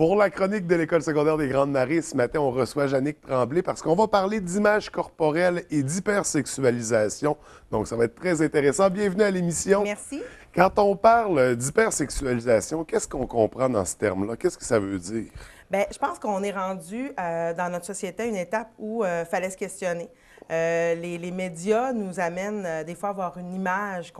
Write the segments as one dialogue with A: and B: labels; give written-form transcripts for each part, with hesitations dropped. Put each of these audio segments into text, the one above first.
A: Pour la chronique de l'École secondaire des Grandes Marais, ce matin, on reçoit Jannick Tremblay parce qu'on va parler d'image corporelle et d'hypersexualisation. Donc, ça va être très intéressant. Bienvenue à l'émission.
B: Merci.
A: Quand on parle d'hypersexualisation, qu'est-ce qu'on comprend dans ce terme-là? Qu'est-ce que ça veut dire?
B: Bien, je pense qu'on est rendu dans notre société à une étape où il fallait se questionner. Les médias nous amènent des fois à avoir une image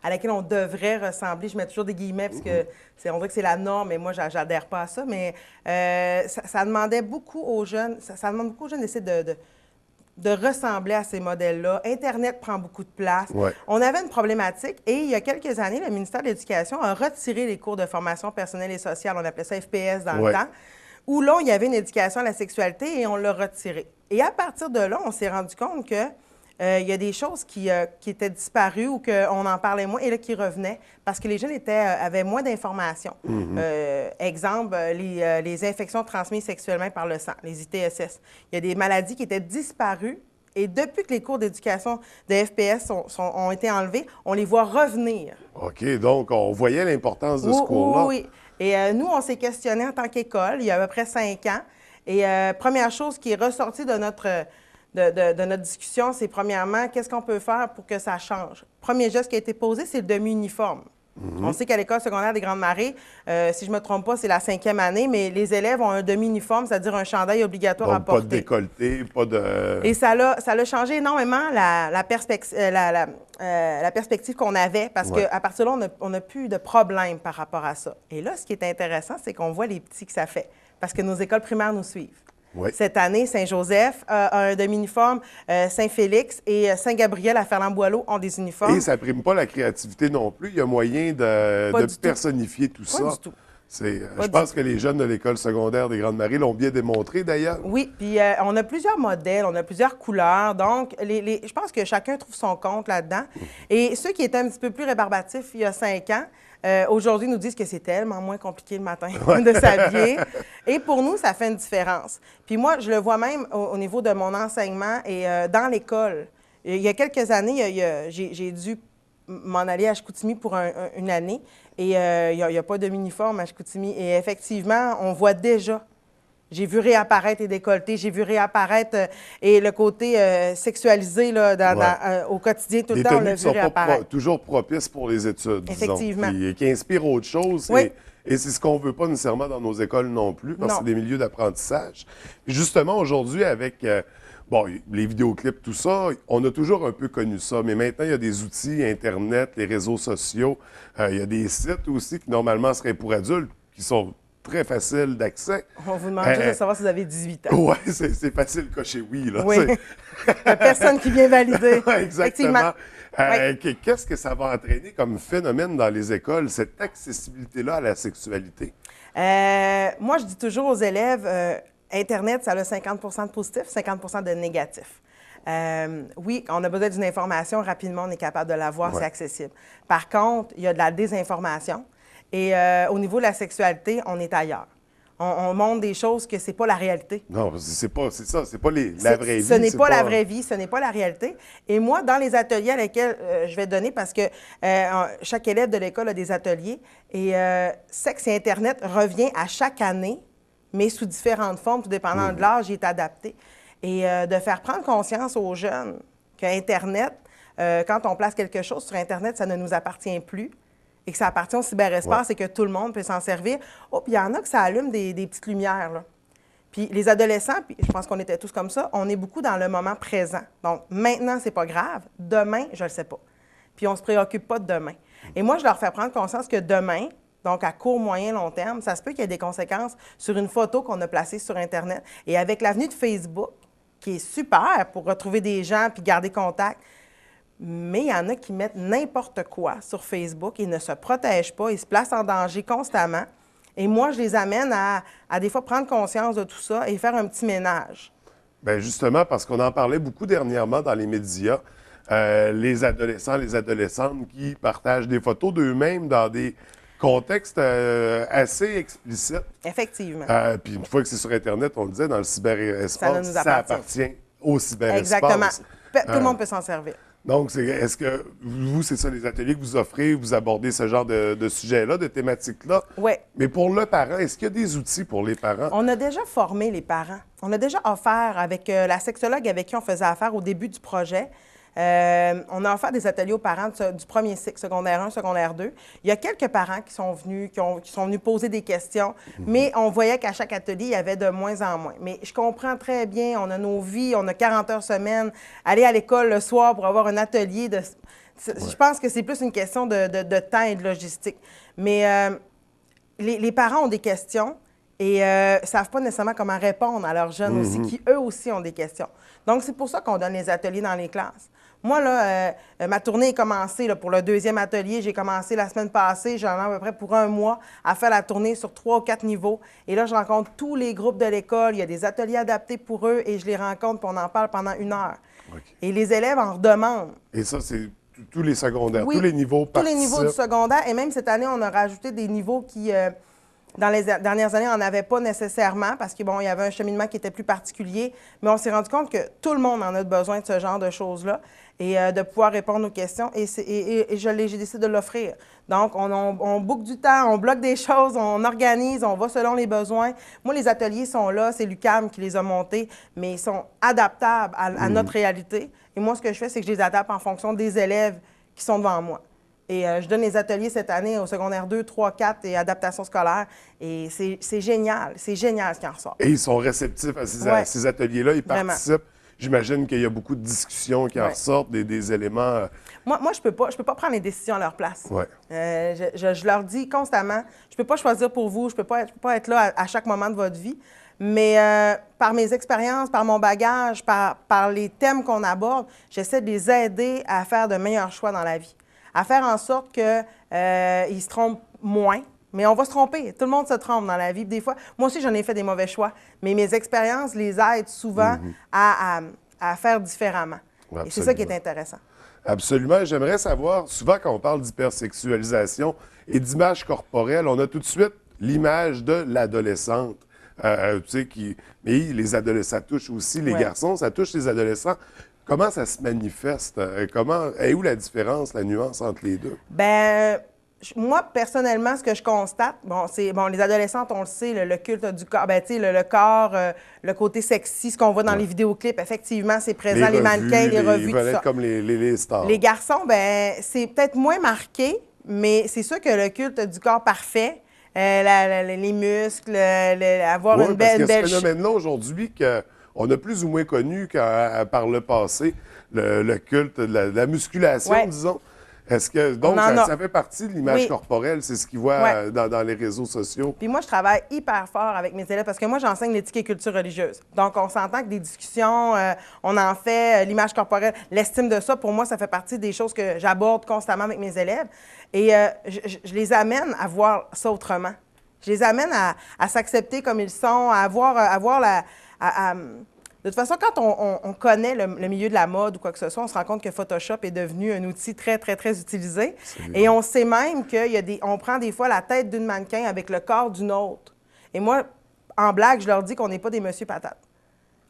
B: à laquelle on devrait ressembler. Je mets toujours des guillemets parce que on dirait que c'est la norme, et moi, j'adhère pas à ça. Mais ça demandait beaucoup aux jeunes, ça demande beaucoup aux jeunes d'essayer de ressembler à ces modèles-là. Internet prend beaucoup de place.
A: Ouais.
B: On avait une problématique et il y a quelques années, le ministère de l'Éducation a retiré les cours de formation personnelle et sociale, on appelait ça FPS dans le temps, où là, il y avait une éducation à la sexualité et on l'a retiré. Et à partir de là, on s'est rendu compte que il y a des choses qui étaient disparues ou qu'on en parlait moins et là, qui revenaient parce que les jeunes avaient moins d'informations. Exemple, les infections transmises sexuellement par le sang, les ITSS. Il y a des maladies qui étaient disparues et depuis que les cours d'éducation de FPS ont été enlevés, on les voit revenir.
A: OK, donc on voyait l'importance de ce cours-là.
B: Oui. Et nous, on s'est questionnés en tant qu'école il y a à peu près 5 ans. Et première chose qui est ressortie de notre discussion, c'est premièrement, qu'est-ce qu'on peut faire pour que ça change? Premier geste qui a été posé, c'est le demi-uniforme. On sait qu'à l'École secondaire des Grandes Marais, si je ne me trompe pas, c'est la 5e année, mais les élèves ont un demi-uniforme, c'est-à-dire un chandail obligatoire à porter.
A: Pas de décolleté, pas de...
B: Et ça l'a changé énormément la perspective qu'on avait, parce qu'à partir de là, on n'a plus de problème par rapport à ça. Et là, ce qui est intéressant, c'est qu'on voit les petits que ça fait, parce que nos écoles primaires nous suivent.
A: Oui.
B: Cette année, Saint-Joseph a un demi-uniforme, Saint-Félix et Saint-Gabriel à Ferland-Boileau ont des uniformes.
A: Et ça ne prime pas la créativité non plus. Il y a moyen de personnifier tout ça.
B: Pas du tout.
A: Je pense que les jeunes de l'École secondaire des Grandes Marais l'ont bien démontré, d'ailleurs.
B: Oui, puis on a plusieurs modèles, on a plusieurs couleurs. Donc, je pense que chacun trouve son compte là-dedans. Et ceux qui étaient un petit peu plus rébarbatifs il y a 5 ans, aujourd'hui nous disent que c'est tellement moins compliqué le matin de s'habiller. Et pour nous, ça fait une différence. Puis moi, je le vois même au niveau de mon enseignement et dans l'école. Il y a quelques années, j'ai dû m'en aller à Chicoutimi pour une année. Et il n'y a pas de uniforme à Chicoutimi. Et effectivement, on voit déjà. J'ai vu réapparaître les décolletés, j'ai vu réapparaître et le côté sexualisé là, au quotidien, tout le temps, on l'a vu réapparaître.
A: Pas toujours propices pour les études,
B: effectivement.
A: disons, qui inspirent autre chose.
B: Oui.
A: Et c'est ce qu'on ne veut pas nécessairement dans nos écoles non plus, parce que c'est des milieux d'apprentissage. Puis justement, aujourd'hui, avec les vidéoclips, tout ça, on a toujours un peu connu ça. Mais maintenant, il y a des outils, Internet, les réseaux sociaux. Il y a des sites aussi qui, normalement, seraient pour adultes, qui sont très faciles d'accès.
B: On vous demande juste de savoir si vous avez 18 ans.
A: Oui, c'est facile de cocher oui. Là,
B: oui. Il n'y a personne qui vient valider.
A: Exactement. Qu'est-ce que ça va entraîner comme phénomène dans les écoles, cette accessibilité-là à la sexualité?
B: Moi, je dis toujours aux élèves, Internet, ça a 50 de positif, 50 de négatif. Oui, on a besoin d'une information, rapidement, on est capable de l'avoir, c'est accessible. Par contre, il y a de la désinformation. Et au niveau de la sexualité, on est ailleurs. On montre des choses que c'est pas la réalité.
A: Non, c'est pas la vraie vie.
B: Ce n'est pas la vraie vie, ce n'est pas la réalité. Et moi, dans les ateliers à lesquels je vais donner, parce que chaque élève de l'école a des ateliers, et Sexe et Internet revient à chaque année, mais sous différentes formes, tout dépendant de l'âge, il est adapté. Et de faire prendre conscience aux jeunes qu'Internet, quand on place quelque chose sur Internet, ça ne nous appartient plus. Et que ça appartient au cyberespace et que tout le monde peut s'en servir. Oh, puis il y en a que ça allume des petites lumières, là. Puis les adolescents, puis je pense qu'on était tous comme ça, on est beaucoup dans le moment présent. Donc, maintenant, c'est pas grave. Demain, je le sais pas. Puis on se préoccupe pas de demain. Et moi, je leur fais prendre conscience que demain, donc à court, moyen, long terme, ça se peut qu'il y ait des conséquences sur une photo qu'on a placée sur Internet. Et avec l'avenue de Facebook, qui est super pour retrouver des gens puis garder contact, mais il y en a qui mettent n'importe quoi sur Facebook et ne se protègent pas, ils se placent en danger constamment. Et moi, je les amène à des fois prendre conscience de tout ça et faire un petit ménage.
A: Bien, justement, parce qu'on en parlait beaucoup dernièrement dans les médias, les adolescents, les adolescentes qui partagent des photos d'eux-mêmes dans des contextes assez explicites.
B: Effectivement.
A: Puis une fois que c'est sur Internet, on le disait, dans le cyberespace, ça appartient au cyberespace.
B: Exactement. Tout le monde peut s'en servir.
A: Donc, est-ce que vous, c'est ça, les ateliers que vous offrez, vous abordez ce genre de sujet-là, de thématiques-là?
B: Oui.
A: Mais pour le parent, est-ce qu'il y a des outils pour les parents?
B: On a déjà formé les parents. On a déjà offert avec la sexologue avec qui on faisait affaire au début du projet. On a offert des ateliers aux parents du premier cycle, secondaire 1, secondaire 2. Il y a quelques parents qui sont venus, qui sont venus poser des questions, mais on voyait qu'à chaque atelier, il y avait de moins en moins. Mais je comprends très bien, on a nos vies, on a 40 heures semaine, aller à l'école le soir pour avoir un atelier de... Je pense que c'est plus une question de temps et de logistique. Mais les parents ont des questions et ne savent pas nécessairement comment répondre à leurs jeunes aussi, qui eux aussi ont des questions. Donc, c'est pour ça qu'on donne les ateliers dans les classes. Moi, là, ma tournée est commencée là, pour le deuxième atelier. J'ai commencé la semaine passée, j'en ai à peu près pour un mois, à faire la tournée sur 3 ou 4 niveaux. Et là, je rencontre tous les groupes de l'école. Il y a des ateliers adaptés pour eux et je les rencontre puis on en parle pendant 1 heure. Okay. Et les élèves en redemandent.
A: Et ça, c'est tous les secondaires,
B: oui,
A: tous les niveaux participent.
B: Tous les niveaux du secondaire. Et même cette année, on a rajouté des niveaux qui... dans les dernières années, on n'en avait pas nécessairement parce qu'il y avait un cheminement qui était plus particulier, mais on s'est rendu compte que tout le monde en a besoin de ce genre de choses-là et de pouvoir répondre aux questions. Et j'ai décidé de l'offrir. Donc, on boucle du temps, on bloque des choses, on organise, on va selon les besoins. Moi, les ateliers sont là, c'est l'UQAM qui les a montés, mais ils sont adaptables à notre réalité. Et moi, ce que je fais, c'est que je les adapte en fonction des élèves qui sont devant moi. Et je donne les ateliers cette année au secondaire 2, 3, 4 et adaptation scolaire. Et c'est génial ce qui en ressort.
A: Et ils sont réceptifs à ces ateliers-là, ils participent. J'imagine qu'il y a beaucoup de discussions qui en ressortent, des éléments...
B: Moi, je peux pas prendre les décisions à leur place.
A: Ouais.
B: Je leur dis constamment, je peux pas choisir pour vous, je peux pas être là à chaque moment de votre vie. Mais par mes expériences, par mon bagage, par les thèmes qu'on aborde, j'essaie de les aider à faire de meilleurs choix dans la vie. À faire en sorte qu'ils se trompent moins. Mais on va se tromper. Tout le monde se trompe dans la vie. Des fois, moi aussi, j'en ai fait des mauvais choix. Mais mes expériences les aident souvent à faire différemment. Absolument. Et c'est ça qui est intéressant.
A: Absolument. J'aimerais savoir, souvent quand on parle d'hypersexualisation et d'image corporelle, on a tout de suite l'image de l'adolescente. Tu sais, mais les adolescents, ça touche aussi les garçons, ça touche les adolescents. Comment ça se manifeste? Est où la différence, la nuance entre les deux?
B: Bien, moi, personnellement, ce que je constate, les adolescentes, on le sait, le culte du corps, le corps, le côté sexy, ce qu'on voit dans les vidéoclips, effectivement, c'est présent, les mannequins, les revues, tout ça.
A: Comme les stars.
B: Les garçons, c'est peut-être moins marqué, mais c'est sûr que le culte du corps parfait, les muscles, avoir une belle...
A: parce qu'il y a ce phénomène-là aujourd'hui qu'on a plus ou moins connu par le passé, le culte de la musculation, disons. Est-ce que, donc, ça fait partie de l'image corporelle, c'est ce qu'ils voient dans les réseaux sociaux?
B: Puis moi, je travaille hyper fort avec mes élèves parce que moi, j'enseigne l'éthique et culture religieuse. Donc, on s'entend que des discussions, on en fait, l'image corporelle, l'estime de ça, pour moi, ça fait partie des choses que j'aborde constamment avec mes élèves. Et je les amène à voir ça autrement. Je les amène à s'accepter comme ils sont, à avoir la... De toute façon, quand on connaît le milieu de la mode ou quoi que ce soit, on se rend compte que Photoshop est devenu un outil très, très, très utilisé. Et on sait même qu'on prend des fois la tête d'une mannequin avec le corps d'une autre. Et moi, en blague, je leur dis qu'on n'est pas des monsieur patates.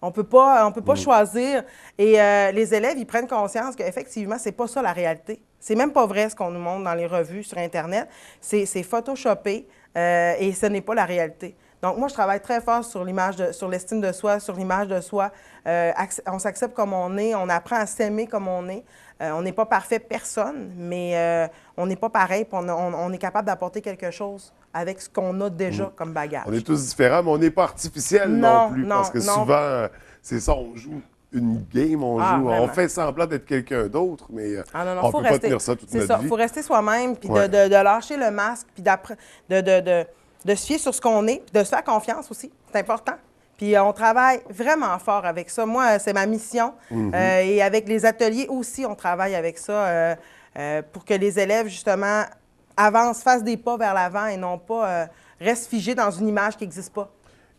B: On peut pas choisir. Et les élèves, ils prennent conscience qu'effectivement, c'est pas ça la réalité. C'est même pas vrai ce qu'on nous montre dans les revues sur Internet. C'est photoshopé et ce n'est pas la réalité. Donc, moi, je travaille très fort sur l'estime de soi, sur l'image de soi. On s'accepte comme on est, on apprend à s'aimer comme on est. On n'est pas parfait, personne, mais on n'est pas pareil, puis on est capable d'apporter quelque chose avec ce qu'on a déjà comme bagage.
A: On est tous différents, mais on n'est pas artificiel non plus, parce que souvent, c'est ça, on joue une game, on fait semblant d'être quelqu'un d'autre, mais on ne peut pas tenir ça toute notre vie. C'est ça,
B: il faut rester soi-même, puis de lâcher le masque, puis de se fier sur ce qu'on est, puis de se faire confiance aussi. C'est important. Puis on travaille vraiment fort avec ça. Moi, c'est ma mission. Et avec les ateliers aussi, on travaille avec ça pour que les élèves, justement, avancent, fassent des pas vers l'avant et non pas restent figés dans une image qui n'existe pas.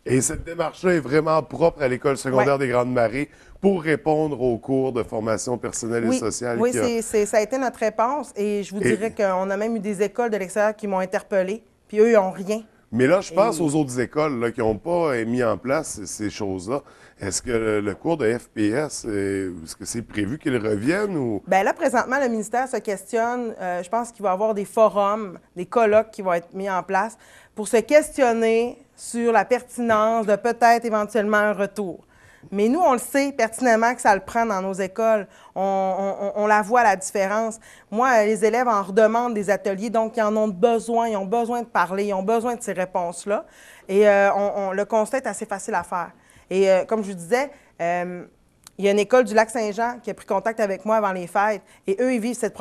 A: Et cette démarche-là est vraiment propre à l'École secondaire des Grandes Marais pour répondre aux cours de formation personnelle et sociale.
B: Oui, ça a été notre réponse. Et je vous dirais qu'on a même eu des écoles de l'extérieur qui m'ont interpellée, puis eux, ils n'ont rien.
A: Mais là, je pense aux autres écoles là, qui n'ont pas mis en place ces choses-là. Est-ce que le cours de FPS, est-ce que c'est prévu qu'il revienne ou...
B: Bien là, présentement, le ministère se questionne. Je pense qu'il va y avoir des forums, des colloques qui vont être mis en place pour se questionner sur la pertinence de peut-être éventuellement un retour. Mais nous, on le sait pertinemment que ça le prend dans nos écoles. On la voit, la différence. Moi, les élèves en redemandent des ateliers, donc ils en ont besoin. Ils ont besoin de parler, ils ont besoin de ces réponses-là. Et le constat est assez facile à faire. Et comme je vous disais, il y a une école du Lac-Saint-Jean qui a pris contact avec moi avant les fêtes. Et eux, ils vivent cette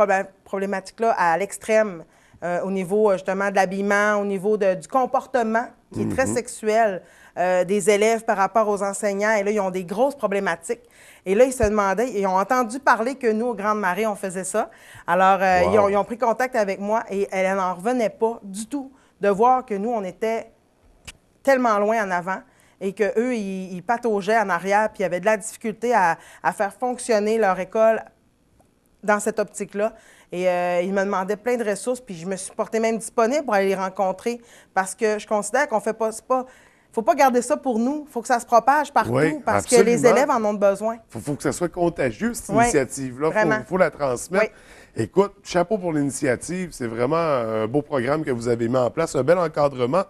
B: problématique-là à l'extrême, au niveau justement de l'habillement, au niveau du comportement qui est très sexuel des élèves par rapport aux enseignants. Et là, ils ont des grosses problématiques. Et là, ils se demandaient, ils ont entendu parler que nous, au Grande Marée, on faisait ça. Alors, ils ont pris contact avec moi et elle n'en revenait pas du tout de voir que nous, on était tellement loin en avant et qu'eux, ils pataugeaient en arrière puis ils avaient de la difficulté à faire fonctionner leur école dans cette optique-là. Et ils me demandaient plein de ressources, puis je me suis portée même disponible pour aller les rencontrer parce que je considère qu'on fait pas... Faut pas garder ça pour nous. Il faut que ça se propage partout parce
A: absolument.
B: que les élèves en ont besoin.
A: Il faut que ça soit contagieux, cette initiative-là. Il faut la transmettre. Oui. Écoute, chapeau pour l'initiative. C'est vraiment un beau programme que vous avez mis en place, un bel encadrement.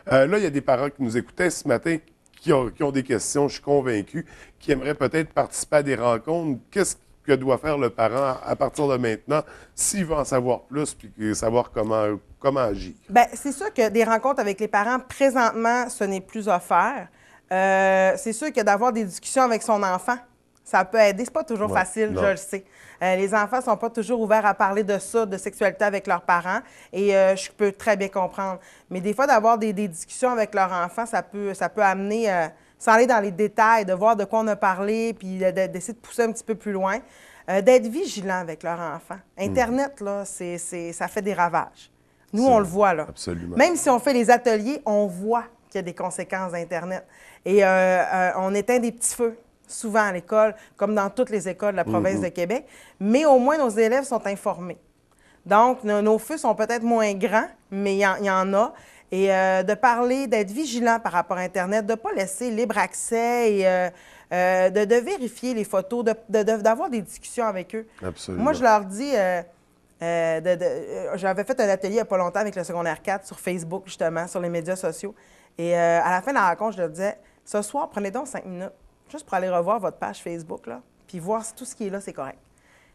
A: Là, il y a des parents qui nous écoutaient ce matin qui ont des questions, je suis convaincu, qui aimeraient peut-être participer à des rencontres. Qu'est-ce que doit faire le parent à partir de maintenant s'il veut en savoir plus puis savoir comment agir? Bien,
B: c'est sûr que des rencontres avec les parents, présentement, ce n'est plus offert. C'est sûr que d'avoir des discussions avec son enfant, ça peut aider. C'est pas toujours facile, je le sais. Les enfants sont pas toujours ouverts à parler de ça, de sexualité avec leurs parents, et je peux très bien comprendre. Mais des fois, d'avoir des discussions avec leur enfant, ça peut amener, sans aller dans les détails, de voir de quoi on a parlé, puis d'essayer de pousser un petit peu plus loin, d'être vigilant avec leur enfant. Internet, là, ça fait des ravages. Nous, on le voit, là.
A: Absolument.
B: Même si on fait les ateliers, on voit qu'il y a des conséquences d'Internet. Et on éteint des petits feux, souvent à l'école, comme dans toutes les écoles de la province de Québec. Mais au moins, nos élèves sont informés. Donc, nos feux sont peut-être moins grands, mais il y en a. Et de parler, d'être vigilant par rapport à Internet, de ne pas laisser libre accès et de vérifier les photos, d'avoir des discussions avec eux.
A: Absolument.
B: Moi, je leur dis... j'avais fait un atelier il n'y a pas longtemps avec le secondaire 4 sur Facebook, justement, sur les médias sociaux. Et à la fin de la rencontre, je leur disais, ce soir, prenez donc 5 minutes, juste pour aller revoir votre page Facebook, là, puis voir si tout ce qui est là, c'est correct.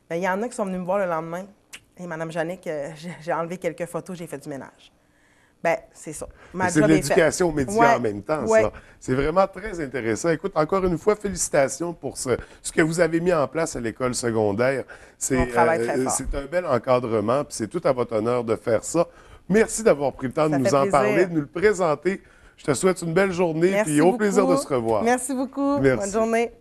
B: Bien, il y en a qui sont venus me voir le lendemain. Et Mme Jannick, j'ai enlevé quelques photos, j'ai fait du ménage. Bien, c'est ça.
A: C'est de l'éducation aux médias en même temps, ça. C'est vraiment très intéressant. Écoute, encore une fois, félicitations pour ce que vous avez mis en place à l'école secondaire.
B: On travaille très fort.
A: C'est un bel encadrement, puis c'est tout à votre honneur de faire ça. Merci d'avoir pris le temps de nous en parler, de nous le présenter. Je te souhaite une belle journée, puis au plaisir de se revoir.
B: Merci beaucoup.
A: Merci.
B: Bonne journée.